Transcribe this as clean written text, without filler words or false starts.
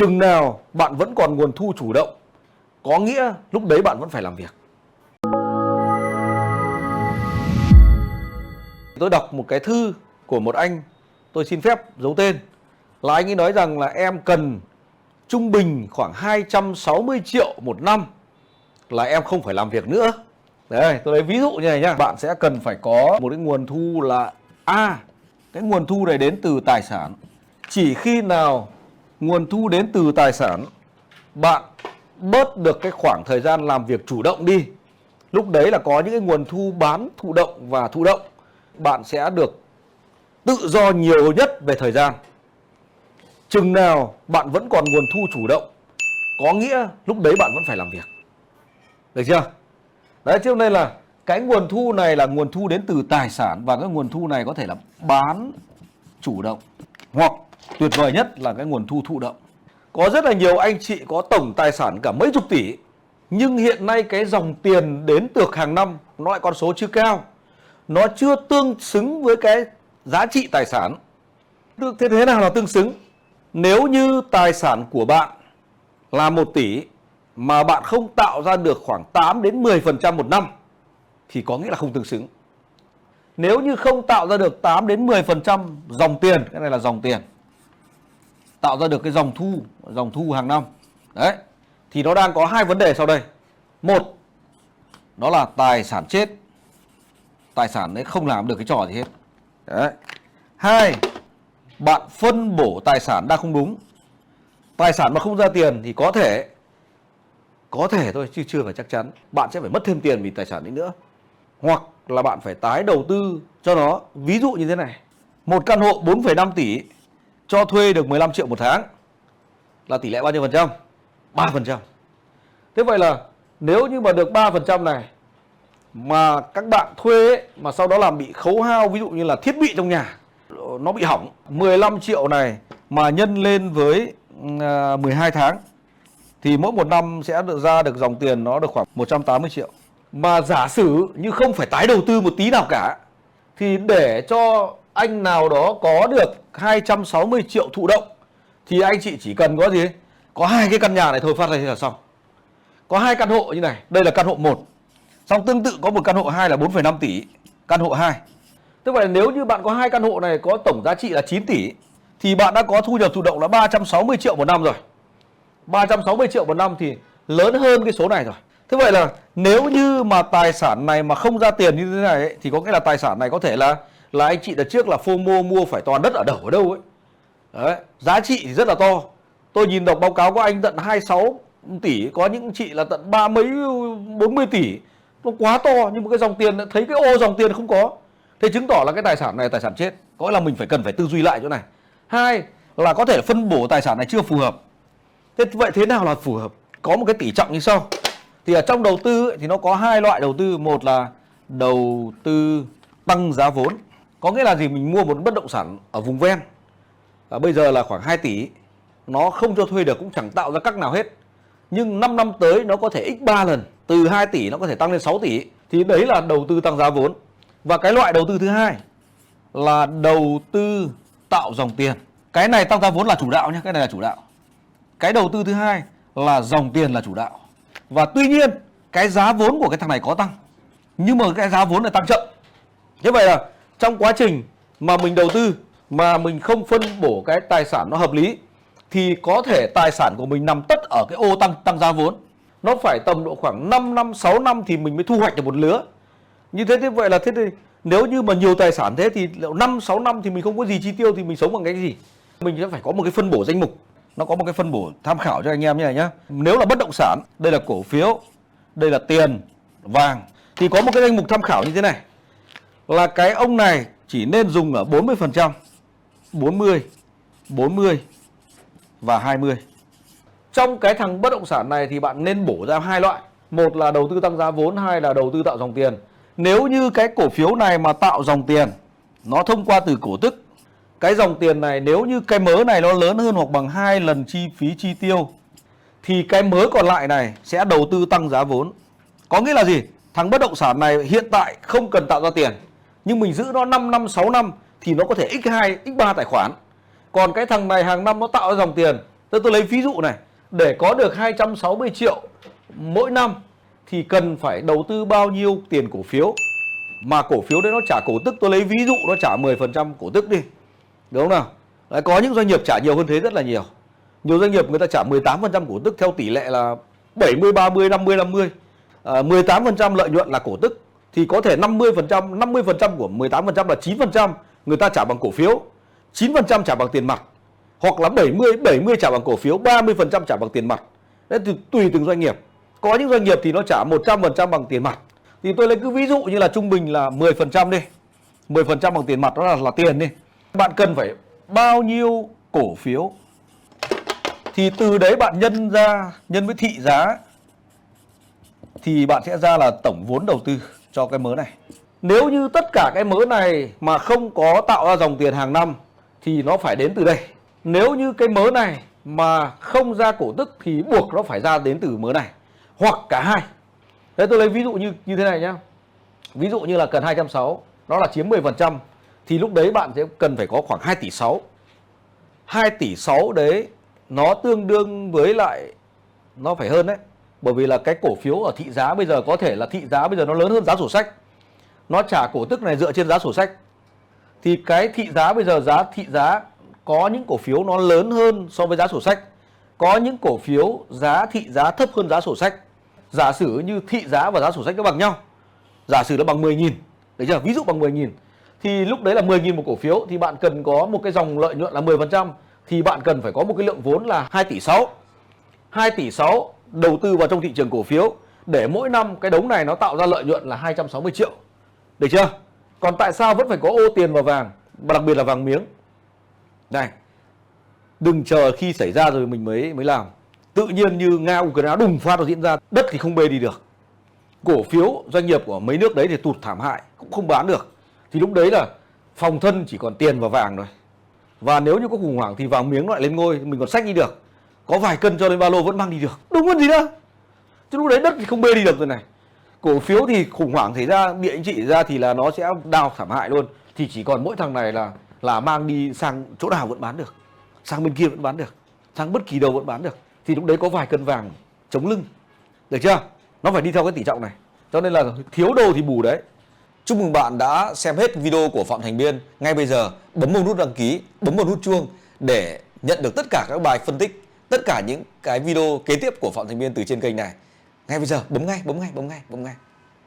Chừng nào bạn vẫn còn nguồn thu chủ động, có nghĩa lúc đấy bạn vẫn phải làm việc. Tôi đọc một cái thư của một anh, tôi xin phép giấu tên, là anh ấy nói rằng là em cần trung bình khoảng 260 triệu một năm là em không phải làm việc nữa. Đấy, tôi lấy ví dụ như này nhá. Bạn sẽ cần phải có một cái nguồn thu là cái nguồn thu này đến từ tài sản. Chỉ khi nào nguồn thu đến từ tài sản, bạn bớt được cái khoảng thời gian làm việc chủ động đi, lúc đấy là có những cái nguồn thu bán thụ động và thụ động, bạn sẽ được tự do nhiều nhất về thời gian. Chừng nào bạn vẫn còn nguồn thu chủ động, có nghĩa lúc đấy bạn vẫn phải làm việc. Được chưa? Đấy, cho nên là cái nguồn thu này là nguồn thu đến từ tài sản, và cái nguồn thu này có thể là bán chủ động, hoặc tuyệt vời nhất là cái nguồn thu thụ động. Có rất là nhiều anh chị có tổng tài sản cả mấy chục tỷ, nhưng hiện nay cái dòng tiền đến được hàng năm nó lại con số chưa cao, nó chưa tương xứng với cái giá trị tài sản. Thế nào là tương xứng? Nếu như tài sản của bạn là 1 tỷ mà bạn không tạo ra được khoảng 8 đến 10% một năm thì có nghĩa là không tương xứng. Nếu như không tạo ra được 8 đến 10% dòng tiền, cái này là dòng tiền, tạo ra được cái dòng thu hàng năm, đấy, thì nó đang có hai vấn đề sau đây. Một, đó là tài sản chết, tài sản đấy không làm được cái trò gì hết. Đấy. Hai, bạn phân bổ tài sản đang không đúng. Tài sản mà không ra tiền thì có thể thôi chứ chưa phải chắc chắn, bạn sẽ phải mất thêm tiền vì tài sản đấy nữa. Hoặc là bạn phải tái đầu tư cho nó. Ví dụ như thế này, một căn hộ 4,5 tỷ cho thuê được 15 triệu một tháng là tỷ lệ bao nhiêu phần trăm? 3%. Thế vậy là nếu như mà được 3% này mà các bạn thuê ấy, mà sau đó làm bị khấu hao, ví dụ như là thiết bị trong nhà nó bị hỏng, 15 triệu này mà nhân lên với 12 tháng thì mỗi một năm sẽ ra được dòng tiền nó được khoảng 180 triệu. Mà giả sử như không phải tái đầu tư một tí nào cả, thì để cho anh nào đó có được 260 triệu thụ động thì anh chị chỉ cần có gì? Có 2 cái căn nhà này thôi phát ra là xong. Có 2 căn hộ như này, đây là căn hộ 1. Xong tương tự có một căn hộ 2 là 4,5 tỷ, căn hộ 2. Tức là nếu như bạn có 2 căn hộ này có tổng giá trị là 9 tỷ thì bạn đã có thu nhập thụ động là 360 triệu một năm rồi. 360 triệu một năm thì lớn hơn cái số này rồi. Thế vậy là nếu như mà tài sản này mà không ra tiền như thế này ấy, thì có nghĩa là tài sản này có thể là anh chị đợt trước là FOMO mua phải toàn đất ở đâu ấy. Đấy, giá trị thì rất là to. Tôi nhìn đọc báo cáo của anh tận 26 tỷ, có những chị là tận 30 40 tỷ. Nó quá to, nhưng mà cái dòng tiền, thấy cái ô dòng tiền không có. Thế chứng tỏ là cái tài sản này là tài sản chết. Có nghĩa là mình cần phải tư duy lại chỗ này. Hai là có thể phân bổ tài sản này chưa phù hợp. Thế nào là phù hợp? Có một cái tỷ trọng như sau. Thì ở trong đầu tư ấy, thì nó có 2 loại đầu tư. Một là đầu tư tăng giá vốn. Có nghĩa là gì? Mình mua một bất động sản ở vùng ven, bây giờ là khoảng 2 tỷ, nó không cho thuê được, cũng chẳng tạo ra các nào hết, nhưng 5 năm tới nó có thể x3 lần, từ 2 tỷ nó có thể tăng lên 6 tỷ. Thì đấy là đầu tư tăng giá vốn. Và cái loại đầu tư thứ hai là đầu tư tạo dòng tiền. Cái này tăng giá vốn là chủ đạo nhé, cái này là chủ đạo. Cái đầu tư thứ hai là dòng tiền là chủ đạo. Và tuy nhiên cái giá vốn của cái thằng này có tăng, nhưng mà cái giá vốn lại tăng chậm. Như vậy là trong quá trình mà mình đầu tư mà mình không phân bổ cái tài sản nó hợp lý thì có thể tài sản của mình nằm tất ở cái ô tăng giá vốn. Nó phải tầm độ khoảng 5 năm, 6 năm thì mình mới thu hoạch được một lứa. Như thế vậy là thế thì nếu như mà nhiều tài sản thế thì 5-6 năm thì mình không có gì chi tiêu thì mình sống bằng cái gì? Mình sẽ phải có một cái phân bổ danh mục. Nó có một cái phân bổ tham khảo cho anh em như này nhá. Nếu là bất động sản, đây là cổ phiếu, đây là tiền, vàng, thì có một cái danh mục tham khảo như thế này. Là cái ông này chỉ nên dùng ở 40%, 40 và 20. Trong cái thằng bất động sản này thì bạn nên bổ ra 2 loại. Một là đầu tư tăng giá vốn, 2 là đầu tư tạo dòng tiền. Nếu như cái cổ phiếu này mà tạo dòng tiền, nó thông qua từ cổ tức, cái dòng tiền này nếu như cái mớ này nó lớn hơn hoặc bằng 2 lần chi phí chi tiêu thì cái mớ còn lại này sẽ đầu tư tăng giá vốn. Có nghĩa là gì? Thằng bất động sản này hiện tại không cần tạo ra tiền, nhưng mình giữ nó 5 năm, 6 năm thì nó có thể x2, x3 tài khoản. Còn cái thằng này hàng năm nó tạo ra dòng tiền Tôi lấy ví dụ này, để có được 260 triệu mỗi năm thì cần phải đầu tư bao nhiêu tiền cổ phiếu, mà cổ phiếu đấy nó trả cổ tức, tôi lấy ví dụ nó trả 10% cổ tức đi, đúng không nào? Đấy, có những doanh nghiệp trả nhiều hơn thế rất là nhiều. Nhiều doanh nghiệp người ta trả 18% cổ tức theo tỷ lệ là 70 30 50 50. 18% lợi nhuận là cổ tức thì có thể 50% của 18% là 9% người ta trả bằng cổ phiếu, 9% trả bằng tiền mặt, hoặc là 70 trả bằng cổ phiếu, 30% trả bằng tiền mặt. Đấy, tùy từng doanh nghiệp. Có những doanh nghiệp thì nó trả 100% bằng tiền mặt. Thì tôi lấy cứ ví dụ như là trung bình là 10% đi. 10% bằng tiền mặt, đó là tiền đi. Bạn cần phải bao nhiêu cổ phiếu thì từ đấy bạn nhân với thị giá thì bạn sẽ ra là tổng vốn đầu tư cho cái mớ này. Nếu như tất cả cái mớ này mà không có tạo ra dòng tiền hàng năm thì nó phải đến từ đây. Nếu như cái mớ này mà không ra cổ tức thì buộc nó phải ra đến từ mớ này, hoặc cả hai. Thế tôi lấy ví dụ như thế này nhá. Ví dụ như là cần 260, nó là chiếm 10%, thì lúc đấy bạn sẽ cần phải có khoảng 2 tỷ 6. 2 tỷ 6 đấy nó tương đương với lại, nó phải hơn đấy. Bởi vì là cái cổ phiếu ở thị giá bây giờ có thể là thị giá bây giờ nó lớn hơn giá sổ sách. Nó trả cổ tức này dựa trên giá sổ sách. Thì cái thị giá bây giờ thị giá có những cổ phiếu nó lớn hơn so với giá sổ sách. Có những cổ phiếu thị giá thấp hơn giá sổ sách. Giả sử như thị giá và giá sổ sách nó bằng nhau. Giả sử nó bằng 10.000. Đấy chưa? Ví dụ bằng 10.000. Thì lúc đấy là 10.000 một cổ phiếu thì bạn cần có một cái dòng lợi nhuận là 10%, thì bạn cần phải có một cái lượng vốn là 2 tỷ 6. 2 tỷ 6 đầu tư vào trong thị trường cổ phiếu để mỗi năm cái đống này nó tạo ra lợi nhuận là 260 triệu. Được chưa? Còn tại sao vẫn phải có ô tiền vào vàng, và đặc biệt là vàng miếng? Này, đừng chờ khi xảy ra rồi mình mới làm. Tự nhiên như Nga Ukraine đùng phát nó diễn ra, đất thì không bê đi được. Cổ phiếu doanh nghiệp của mấy nước đấy thì tụt thảm hại, cũng không bán được. Thì lúc đấy là phòng thân chỉ còn tiền và vàng rồi. Và nếu như có khủng hoảng thì vàng miếng nó lại lên ngôi, mình còn xách đi được. Có vài cân cho lên ba lô vẫn mang đi được. Đúng hơn gì nữa. Chứ lúc đấy đất thì không bê đi được rồi này. Cổ phiếu thì khủng hoảng xảy ra, địa chính trị ra thì là nó sẽ đào thảm hại luôn. Thì chỉ còn mỗi thằng này là mang đi sang chỗ nào vẫn bán được, sang bên kia vẫn bán được, sang bất kỳ đâu vẫn bán được. Thì lúc đấy có vài cân vàng chống lưng. Được chưa? Nó phải đi theo cái tỷ trọng này. Cho nên là thiếu đâu thì bù đấy. Chúc mừng bạn đã xem hết video của Phạm Thành Biên. Ngay bây giờ bấm vào nút đăng ký, bấm vào nút chuông để nhận được tất cả các bài phân tích, tất cả những cái video kế tiếp của Phạm Thành Biên từ trên kênh này. Ngay bây giờ bấm ngay.